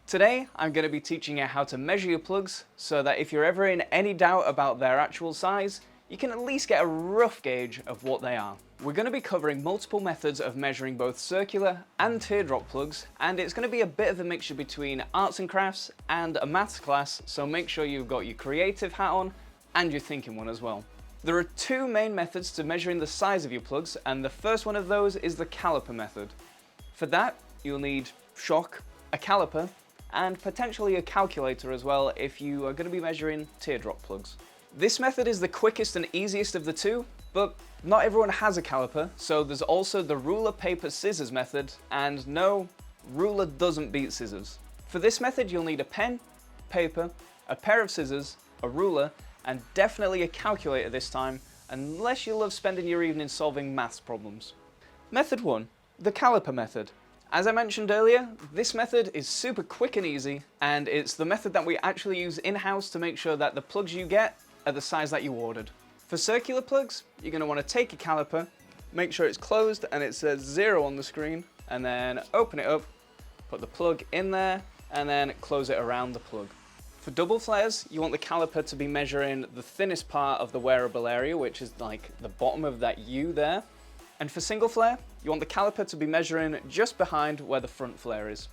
Today, I'm going to be teaching you how to measure your plugs so that if you're ever in any doubt about their actual size, you can at least get a rough gauge of what they are. We're going to be covering multiple methods of measuring both circular and teardrop plugs, and it's going to be a bit of a mixture between arts and crafts and a maths class, so make sure you've got your creative hat on and your thinking one as well. There are two main methods to measuring the size of your plugs, and the first one of those is the caliper method. For that, you'll need shock, a caliper, and potentially a calculator as well if you are going to be measuring teardrop plugs. This method is the quickest and easiest of the two, but not everyone has a caliper, so there's also the ruler, paper, scissors method, and no, ruler doesn't beat scissors. For this method you'll need a pen, paper, a pair of scissors, a ruler, and definitely a calculator this time, unless you love spending your evening solving maths problems. Method 1, the caliper method. As I mentioned earlier, this method is super quick and easy, and it's the method that we actually use in-house to make sure that the plugs you get are the size that you ordered. For circular plugs, you're going to want to take a caliper, make sure it's closed and it says 0 on the screen, and then open it up, put the plug in there, and then close it around the plug. For double flares, you want the caliper to be measuring the thinnest part of the wearable area, which is like the bottom of that U there. And for single flare, you want the caliper to be measuring just behind where the front flare is.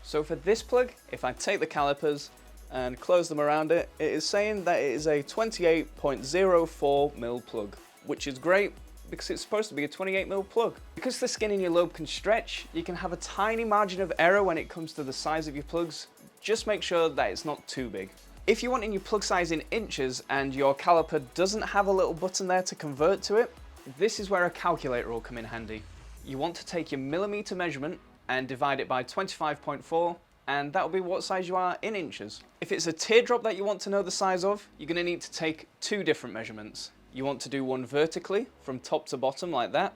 So for this plug, if I take the calipers and close them around it, it is saying that it is a 28.04mm plug, which is great because it's supposed to be a 28mm plug. Because the skin in your lobe can stretch, you can have a tiny margin of error when it comes to the size of your plugs. Just make sure that it's not too big. If you're wanting your plug size in inches and your caliper doesn't have a little button there to convert to it, this is where a calculator will come in handy. You want to take your millimetre measurement and divide it by 25.4, and that will be what size you are in inches. If it's a teardrop that you want to know the size of, you're going to need to take two different measurements. You want to do one vertically from top to bottom like that,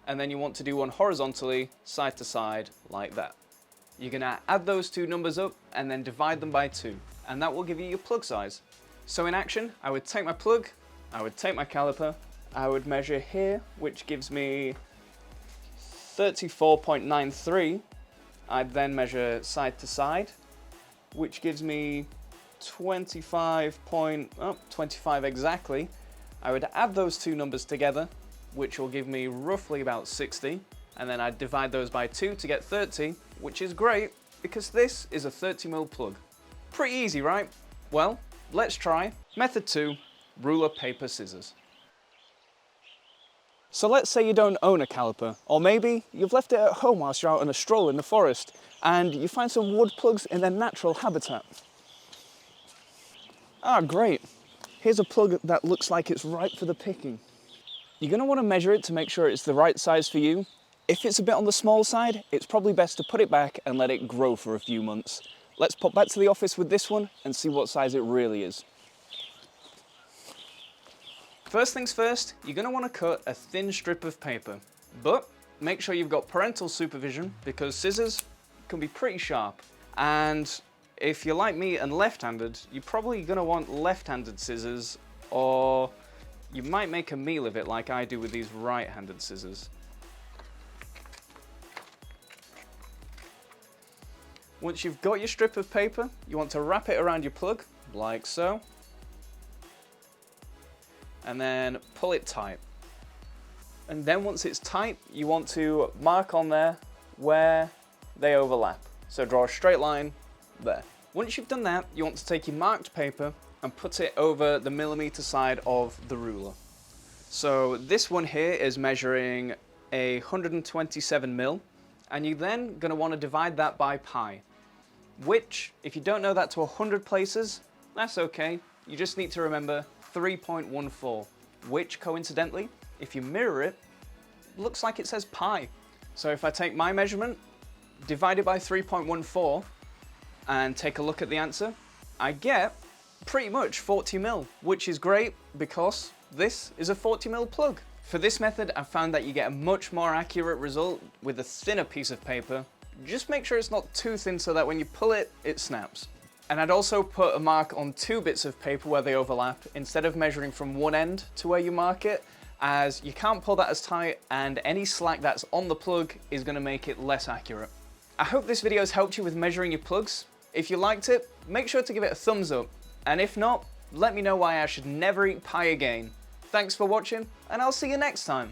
and then you want to do one horizontally side to side like that. You're going to add those two numbers up and then divide them by 2, and that will give you your plug size. So in action, I would take my plug, I would take my caliper, I would measure here, which gives me 34.93. I'd then measure side to side, which gives me 25 exactly. I would add those two numbers together, which will give me roughly about 60, and then I'd divide those by 2 to get 30, which is great because this is a 30mm plug. Pretty easy, right? Well, let's try method 2, ruler, paper, scissors. So let's say you don't own a caliper, or maybe you've left it at home whilst you're out on a stroll in the forest, and you find some wood plugs in their natural habitat. Ah, great. Here's a plug that looks like it's ripe for the picking. You're going to want to measure it to make sure it's the right size for you. If it's a bit on the small side, it's probably best to put it back and let it grow for a few months. Let's pop back to the office with this one and see what size it really is. First things first, you're going to want to cut a thin strip of paper, but make sure you've got parental supervision because scissors can be pretty sharp. And if you're like me and left-handed, you're probably going to want left-handed scissors, or you might make a meal of it like I do with these right-handed scissors. Once you've got your strip of paper, you want to wrap it around your plug, like so. And then pull it tight. And then once it's tight, you want to mark on there where they overlap. So draw a straight line there. Once you've done that, you want to take your marked paper and put it over the millimetre side of the ruler. So this one here is measuring 127mm, and you're then going to want to divide that by pi, which, if you don't know that to 100 places, that's okay. You just need to remember 3.14, which coincidentally, if you mirror it, looks like it says pi. So if I take my measurement, divide it by 3.14, and take a look at the answer, I get pretty much 40mm, which is great because this is a 40mm plug. For this method, I've found that you get a much more accurate result with a thinner piece of paper. Just make sure it's not too thin so that when you pull it, it snaps. And I'd also put a mark on 2 bits of paper where they overlap instead of measuring from one end to where you mark it, as you can't pull that as tight and any slack that's on the plug is going to make it less accurate. I hope this video has helped you with measuring your plugs. If you liked it, make sure to give it a thumbs up, and if not, let me know why I should never eat pie again. Thanks for watching, and I'll see you next time.